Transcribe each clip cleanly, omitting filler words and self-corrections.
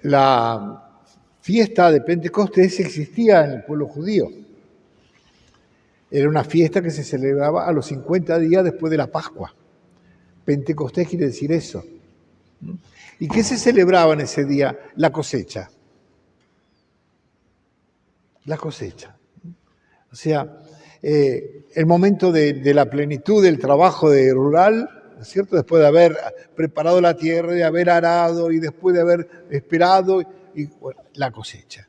La fiesta de Pentecostés existía en el pueblo judío. Era una fiesta que se celebraba a los 50 días después de la Pascua. Pentecostés quiere decir eso. ¿Y qué se celebraba en ese día? La cosecha. La cosecha. O sea, el momento de la plenitud del trabajo rural, ¿no es cierto? Después de haber preparado la tierra, de haber arado y después de haber esperado, y bueno, la cosecha.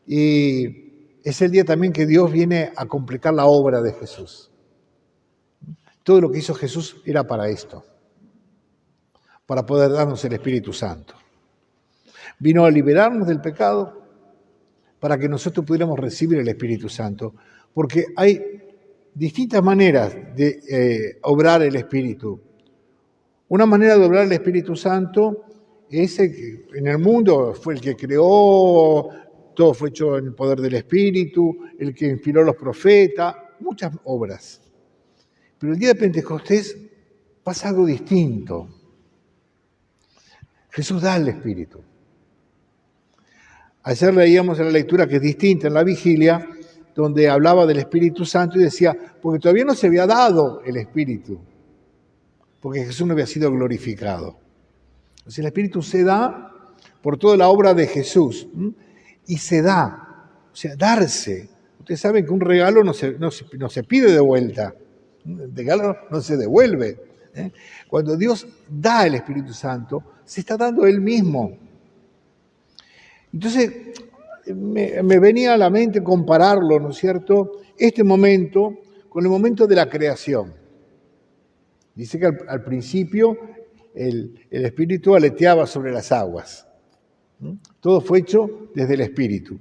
Y es el día también que Dios viene a completar la obra de Jesús. Todo lo que hizo Jesús era para esto, para poder darnos el Espíritu Santo. Vino a liberarnos del pecado para que nosotros pudiéramos recibir el Espíritu Santo, porque hay distintas maneras de obrar el Espíritu. Una manera de obrar el Espíritu Santo es que en el mundo fue el que creó, todo fue hecho en el poder del Espíritu, el que inspiró a los profetas, muchas obras. Pero el día de Pentecostés pasa algo distinto. Jesús da el Espíritu. Ayer leíamos en la lectura que es distinta, en la vigilia, donde hablaba del Espíritu Santo y decía, porque todavía no se había dado el Espíritu, porque Jesús no había sido glorificado. O sea, el Espíritu se da por toda la obra de Jesús, y se da, o sea, darse. Ustedes saben que un regalo no se pide de vuelta, el regalo no se devuelve. Cuando Dios da el Espíritu Santo, se está dando Él mismo. Entonces, me venía a la mente compararlo, ¿no es cierto?, este momento con el momento de la creación. Dice que al principio el Espíritu aleteaba sobre las aguas. Todo fue hecho desde el Espíritu.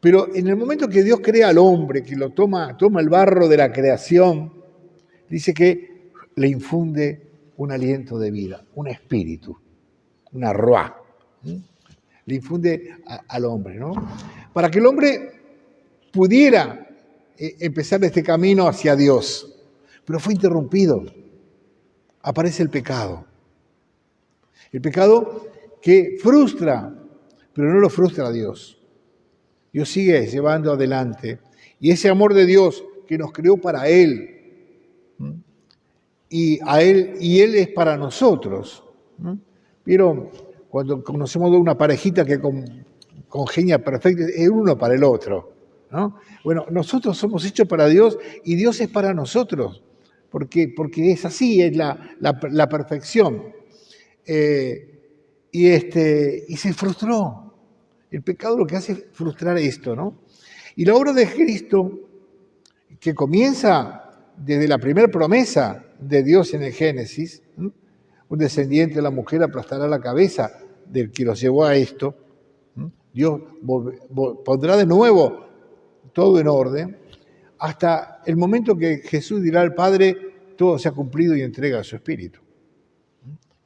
Pero en el momento que Dios crea al hombre, que lo toma el barro de la creación, dice que le infunde un aliento de vida, un espíritu, una ruá. Le infunde al hombre, ¿no? Para que el hombre pudiera empezar este camino hacia Dios. Pero fue interrumpido. Aparece el pecado. El pecado que frustra, pero no lo frustra a Dios. Dios sigue llevando adelante. Y ese amor de Dios que nos creó para Él, y Él es para nosotros. ¿Vieron? Cuando conocemos de una parejita que congenia perfecto, es uno para el otro, ¿no? Bueno, nosotros somos hechos para Dios y Dios es para nosotros, porque es así, es la perfección. Y se frustró. El pecado lo que hace es frustrar esto, ¿no? Y la obra de Cristo, que comienza desde la primera promesa de Dios en el Génesis, un descendiente de la mujer aplastará la cabeza del que los llevó a esto. Dios pondrá de nuevo todo en orden hasta el momento que Jesús dirá al Padre, todo se ha cumplido y entrega su Espíritu.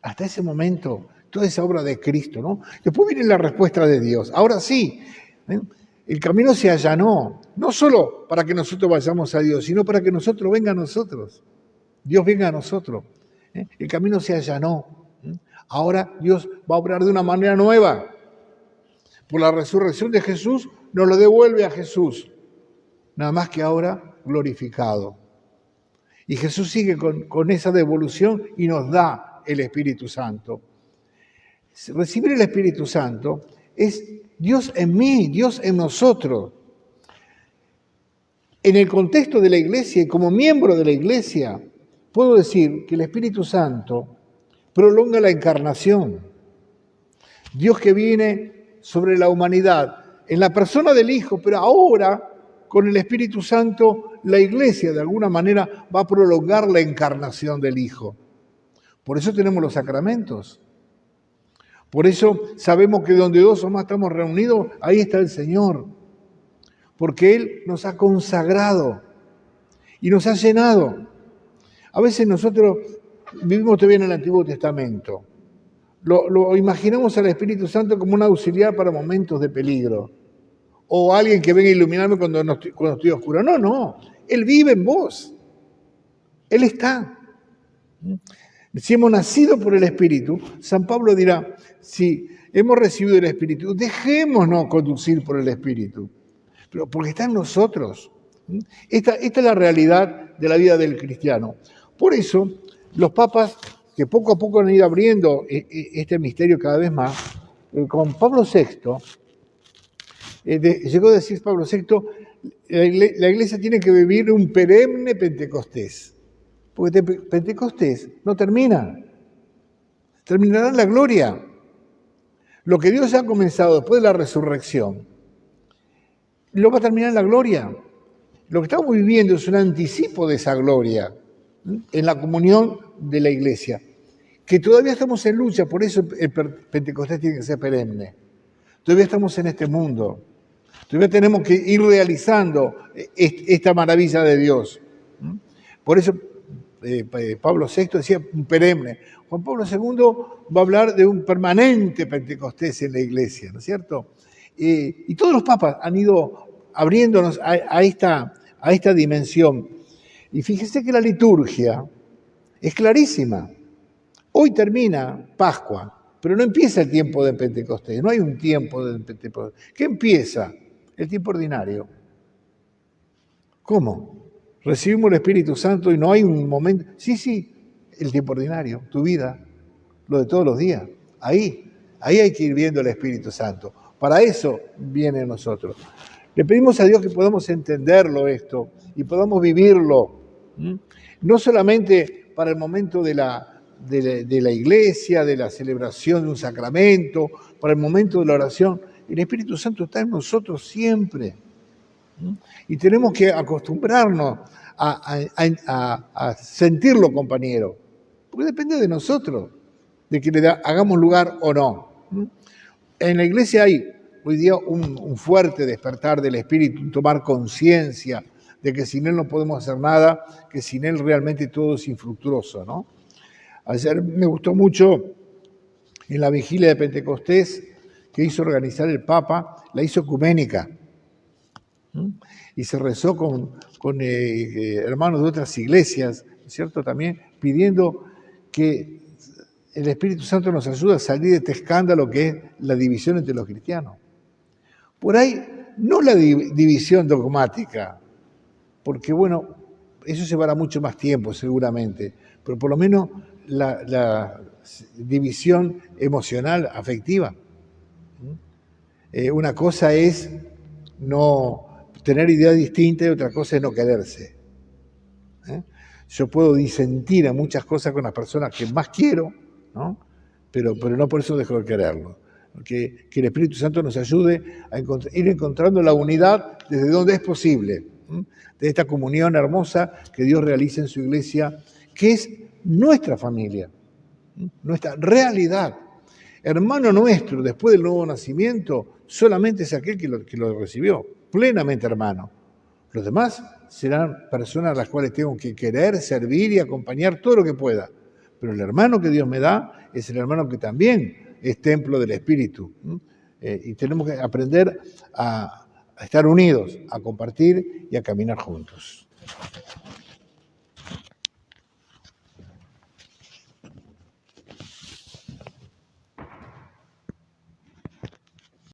Hasta ese momento, toda esa obra de Cristo, ¿no? Después viene la respuesta de Dios. Ahora sí, el camino se allanó, no solo para que nosotros vayamos a Dios, sino para que nosotros venga a nosotros. Dios venga a nosotros. El camino se allanó. Ahora Dios va a obrar de una manera nueva. Por la resurrección de Jesús, nos lo devuelve a Jesús. Nada más que ahora glorificado. Y Jesús sigue con esa devolución y nos da el Espíritu Santo. Recibir el Espíritu Santo es Dios en mí, Dios en nosotros. En el contexto de la iglesia y como miembro de la iglesia, puedo decir que el Espíritu Santo prolonga la encarnación. Dios que viene sobre la humanidad en la persona del Hijo, pero ahora con el Espíritu Santo la iglesia de alguna manera va a prolongar la encarnación del Hijo. Por eso tenemos los sacramentos. Por eso sabemos que donde dos o más estamos reunidos, ahí está el Señor. Porque Él nos ha consagrado y nos ha llenado. A veces nosotros vivimos todavía en el Antiguo Testamento. Lo imaginamos al Espíritu Santo como un auxiliar para momentos de peligro. O alguien que venga a iluminarme cuando estoy oscuro. No. Él vive en vos. Él está. Si hemos nacido por el Espíritu, San Pablo dirá, si hemos recibido el Espíritu, dejémonos conducir por el Espíritu, pero porque está en nosotros. Esta es la realidad de la vida del cristiano. Por eso, los papas, que poco a poco han ido abriendo este misterio cada vez más, con Pablo VI, llegó a decir Pablo VI, la Iglesia tiene que vivir un perenne Pentecostés. Porque Pentecostés no termina. Terminará en la gloria. Lo que Dios ha comenzado después de la resurrección, lo va a terminar en la gloria. Lo que estamos viviendo es un anticipo de esa gloria en la comunión de la Iglesia, que todavía estamos en lucha, por eso el Pentecostés tiene que ser perenne. Todavía estamos en este mundo. Todavía tenemos que ir realizando esta maravilla de Dios. Por eso Pablo VI decía un perenne. Juan Pablo II va a hablar de un permanente Pentecostés en la Iglesia, ¿no es cierto? Y todos los papas han ido abriéndonos a esta dimensión. Y fíjese que la liturgia es clarísima. Hoy termina Pascua, pero no empieza el tiempo de Pentecostés. No hay un tiempo de Pentecostés. ¿Qué empieza? El tiempo ordinario. ¿Cómo? Recibimos el Espíritu Santo y no hay un momento. Sí, el tiempo ordinario, tu vida, lo de todos los días. Ahí hay que ir viendo el Espíritu Santo. Para eso viene a nosotros. Le pedimos a Dios que podamos entenderlo esto y podamos vivirlo. No solamente para el momento de la iglesia, de la celebración de un sacramento, para el momento de la oración. El Espíritu Santo está en nosotros siempre. Y tenemos que acostumbrarnos a sentirlo, compañero. Porque depende de nosotros, de que le hagamos lugar o no. En la iglesia hay hoy día un fuerte despertar del Espíritu, un tomar conciencia de que sin Él no podemos hacer nada, que sin Él realmente todo es infructuoso, ¿no? Ayer me gustó mucho en la vigilia de Pentecostés que hizo organizar el Papa, la hizo ecuménica. Y se rezó con hermanos de otras iglesias, ¿cierto? También pidiendo que el Espíritu Santo nos ayude a salir de este escándalo que es la división entre los cristianos. Por ahí, no la división dogmática, porque bueno, eso llevará mucho más tiempo seguramente, pero por lo menos la división emocional, afectiva. Una cosa es no tener ideas distintas y otra cosa es no quererse. Yo puedo disentir a muchas cosas con las personas que más quiero, ¿no? Pero no por eso dejo de quererlo. Que el Espíritu Santo nos ayude a ir encontrando la unidad desde donde es posible, de esta comunión hermosa que Dios realiza en su iglesia, que es nuestra familia, nuestra realidad. Hermano nuestro, después del nuevo nacimiento, solamente es aquel que lo recibió, plenamente hermano. Los demás serán personas a las cuales tengo que querer, servir y acompañar todo lo que pueda. Pero el hermano que Dios me da es el hermano que también es templo del Espíritu. Y tenemos que aprender a estar unidos, a compartir y a caminar juntos.